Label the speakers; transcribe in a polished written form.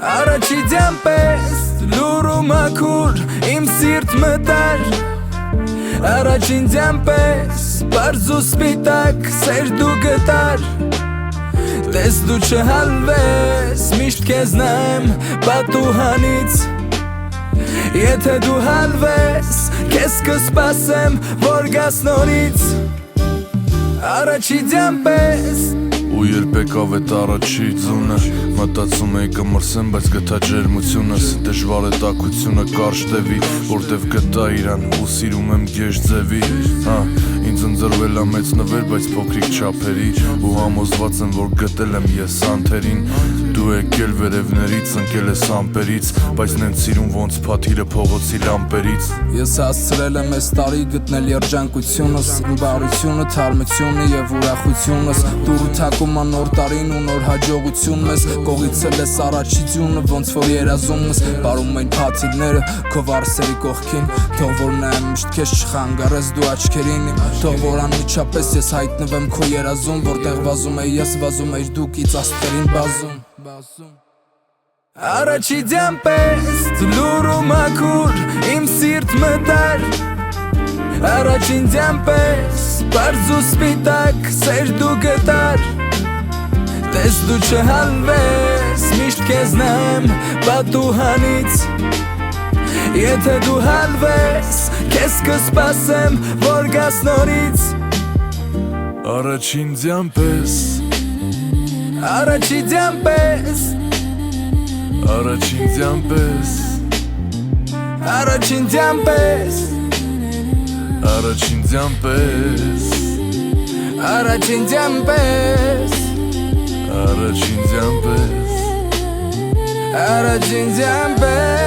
Speaker 1: Առաջիդյան պես լուրում ակուր իմ սիրտ մտար Առաջիդյան պես պարզ ու սպիտակ սեր դու գտար Տես դու չհալվես միշտ կեզ նայեմ պատուհանից Եթե դու հալվես կեզ կսպասեմ որ գաս նորից Առաջիդյան պես
Speaker 2: Ու երբեք ավետ առաջի ձունը Մտածում էի կմրսեմ, բայց գտա ջերմությունս Դժվար է տաքությունը կարճ տևի Որտև գտա իրան ու սիրում եմ գեշ ձևի Ինձ ընձրվել է մեծ նվեր, բայց փոքրիկ չափերի Ու համոզված եմ, որ գտել եմ ես անթերին Դու եկել վերևներից, ընկել ես ամպերից Բայց նենց սիրում ոնց փաթիրը փողոցի լամպերից
Speaker 1: Ես հասցրել եմ այս տարի գտնել երջանկությունս Իմ բարությունը, թարմությունը և ուրախությունս Դուրը թակում նոր տարին ու նոր հաջողություն մեզ Կողիցել ես առաջիդյունը ոնց որ երազում ես Բարում են փաթիլները քո վարսերի կողքին Թող որ նայեմ միշտ քեզ չխանգարես դու աչքերին Թող որ անմիջապես ես հայտնվեմ քո երազում Որտեղ վազում էի ես վազում էիր դու կից աստղերին բազում Առաջիդյան պես լուրում ակուր իմ սիրտ մտար Առաջիդյան պես պարզ ու սպիտակ սեր դու գտար Տես դու չհալվես միշտ կեզ նայեմ պատուհանից Եթե դու հալվես կեզ կսպասեմ որ գաս նորից
Speaker 2: Առաջիդյան պես
Speaker 1: Առաջիդյան պես
Speaker 2: Առաջիդյան պես
Speaker 1: Առաջիդյան պես
Speaker 2: Առաջիդյան պես
Speaker 1: Առաջիդյան պես
Speaker 2: Առաջիդյան պես
Speaker 1: Առաջիդյան պես